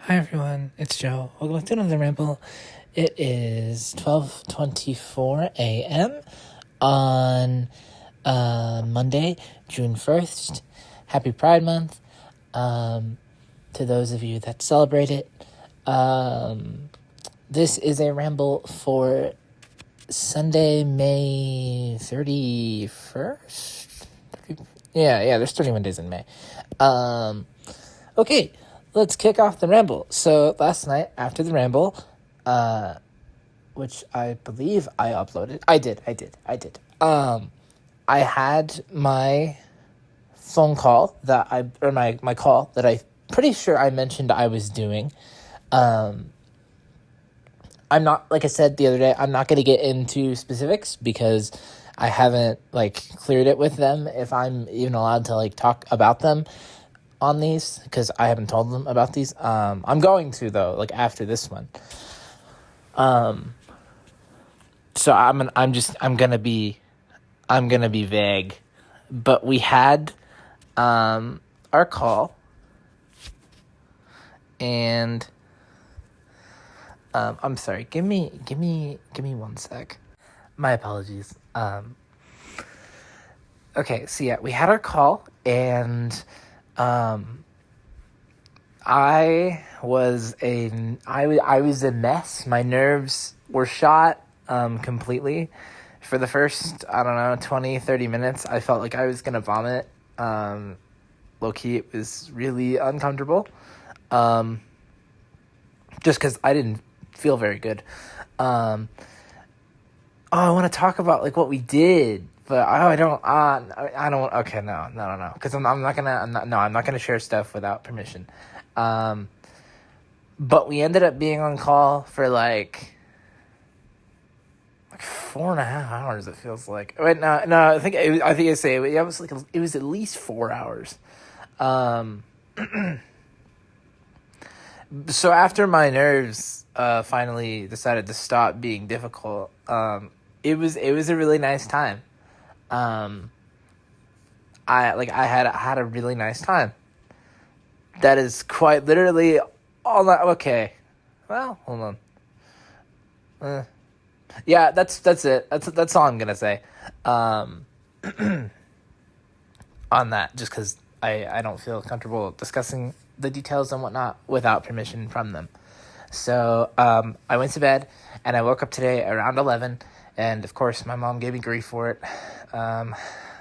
Hi everyone, it's Joe. Welcome back to another ramble. It is 12:24 a.m. on Monday, June 1st. Happy Pride Month. To those of you that celebrate it. This is a ramble for Sunday, May 31st? Yeah, there's 31 days in May. Okay, let's kick off the ramble. So last night after the ramble, which I believe I uploaded. I did. I had my phone call my call that I pretty sure I mentioned I was doing. I'm not, like I said the other day, I'm not going to get into specifics because I haven't cleared it with them if I'm even allowed to talk about them on these, because I haven't told them about these. I'm going to, though, after this one. So I'm gonna be vague, but we had our call, and I'm sorry. Give me 1 sec. My apologies. Okay, so yeah, we had our call, and I was a mess. My nerves were shot completely. For the first, 20, 30 minutes, I felt like I was going to vomit. Low-key, it was really uncomfortable. Just because I didn't feel very good. I want to talk about what we did. But I don't. Okay, no. Because I'm not gonna share stuff without permission. But we ended up being on call for 4.5 hours. It feels like. Wait, no. I think I say it was it was at least 4 hours. So after my nerves finally decided to stop being difficult, it was a really nice time. I had a really nice time. That is quite literally all that. Okay, well, hold on. Yeah, that's it. That's all I'm gonna say. On that, just because I don't feel comfortable discussing the details and whatnot without permission from them. So I went to bed, and I woke up today around 11, and of course my mom gave me grief for it.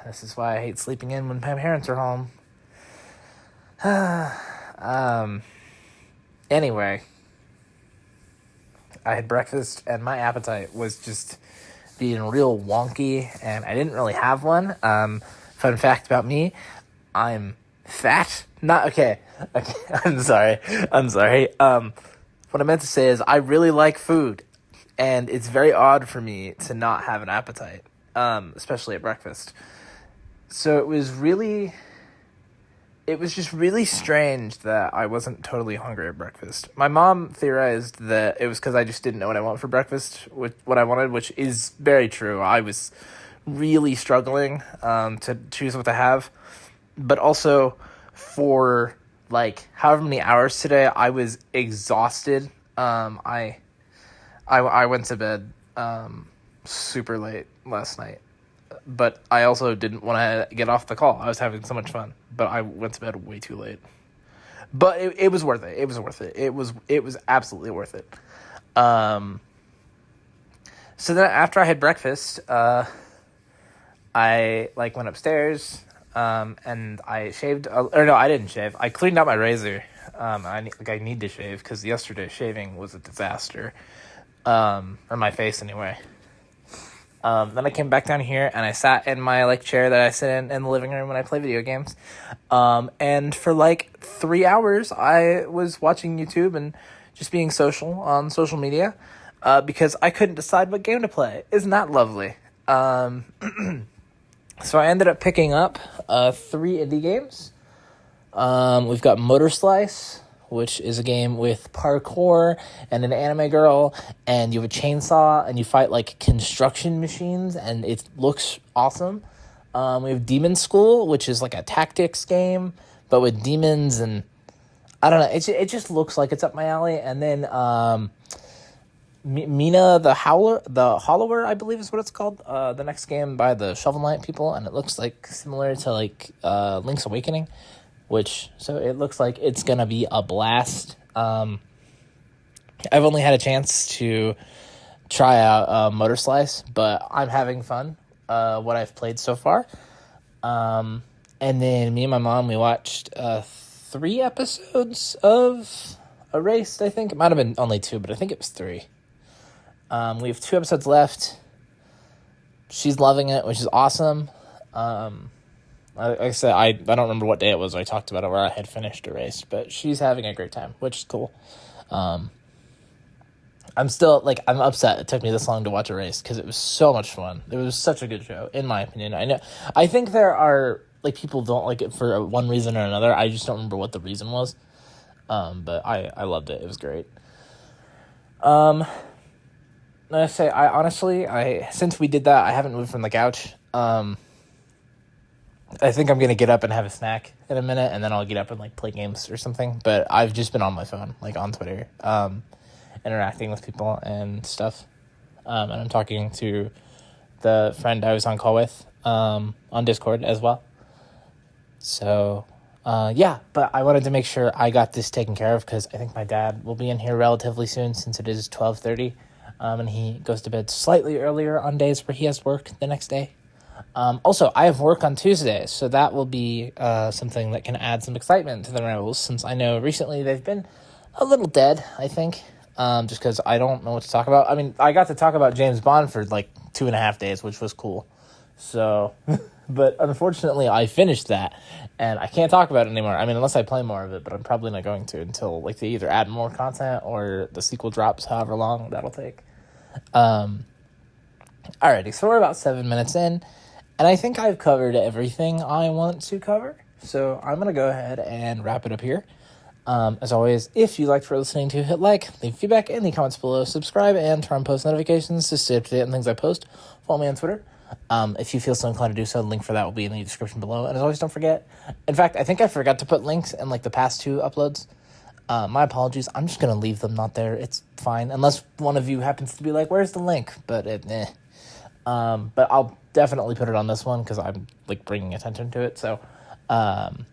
This is why I hate sleeping in when my parents are home. Anyway, I had breakfast, and my appetite was just being real wonky, and I didn't really have one. Fun fact about me, I'm fat. Not okay. I'm sorry. What I meant to say is I really like food, and it's very odd for me to not have an appetite, especially at breakfast. So it was just really strange that I wasn't totally hungry at breakfast. My mom theorized that it was because I just didn't know what I want for breakfast, what I wanted, which is very true. I was really struggling to choose what to have, but also for however many hours today, I was exhausted. I went to bed super late last night, but I also didn't want to get off the call. I was having so much fun, but I went to bed way too late. But it was worth it. It was absolutely worth it. So then after I had breakfast, I went upstairs, and I shaved. No, I didn't shave. I cleaned out my razor. I need to shave because yesterday's shaving was a disaster. Or my face anyway. Then I came back down here, and I sat in my chair that I sit in the living room when I play video games. And for 3 hours, I was watching YouTube and just being social on social media, because I couldn't decide what game to play. Isn't that lovely? So I ended up picking up 3 indie games. We've got Motor Slice, which is a game with parkour and an anime girl, and you have a chainsaw, and you fight construction machines, and it looks awesome. We have Demon School, which is a tactics game, but with demons, and I don't know. It just looks like it's up my alley. And then Mina the Hollower, I believe is what it's called. The next game by the Shovel Knight people, and it looks like similar to like Link's Awakening, so it looks like it's gonna be a blast. I've only had a chance to try out Motor Slice, but I'm having fun. What I've played so far. And then me and my mom, we watched 3 episodes of Erased, I think. It might have been only 2, but I think it was 3. We have 2 episodes left. She's loving it, which is awesome. Like I said, I don't remember what day it was I talked about it where I had finished Erased, but she's having a great time, which is cool. I'm still, I'm upset it took me this long to watch Erased because it was so much fun. It was such a good show, in my opinion. I think there are, people don't like it for one reason or another. I just don't remember what the reason was. But I loved it. It was great. I say, honestly, since we did that, I haven't moved from the couch. I think I'm going to get up and have a snack in a minute, and then I'll get up and, play games or something. But I've just been on my phone, on Twitter, interacting with people and stuff. And I'm talking to the friend I was on call with on Discord as well. So, but I wanted to make sure I got this taken care of because I think my dad will be in here relatively soon since it is 12:30. And he goes to bed slightly earlier on days where he has work the next day. Also, I have work on Tuesdays, so that will be something that can add some excitement to the Rambles, since I know recently they've been a little dead, I think, just because I don't know what to talk about. I mean, I got to talk about James Bond for 2.5 days, which was cool. So, but unfortunately, I finished that, and I can't talk about it anymore. I mean, unless I play more of it, but I'm probably not going to until they either add more content or the sequel drops, however long that'll take. Alrighty, so we're about 7 minutes in, and I think I've covered everything I want to cover, so I'm going to go ahead and wrap it up here. As always, if you liked what you're listening to, hit like, leave feedback in the comments below, subscribe, and turn on post notifications to stay up to date on things I post. Follow me on Twitter. If you feel so inclined to do so, the link for that will be in the description below. And as always, don't forget, in fact, I think I forgot to put links in the past 2 uploads. My apologies. I'm just going to leave them not there. It's fine. Unless one of you happens to be where's the link? But but I'll definitely put it on this one because I'm bringing attention to it. So, and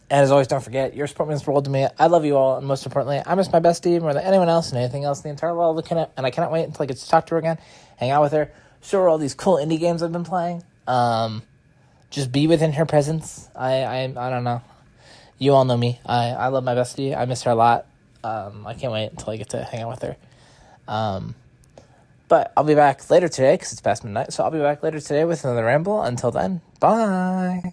as always, don't forget, your support means the world to me. I love you all, and most importantly, I miss my bestie more than anyone else and anything else in the entire world. And I cannot wait until I get to talk to her again, hang out with her, show her all these cool indie games I've been playing. Just be within her presence. I don't know. You all know me. I love my bestie. I miss her a lot. I can't wait until I get to hang out with her. But I'll be back later today because it's past midnight. So I'll be back later today with another ramble. Until then, bye.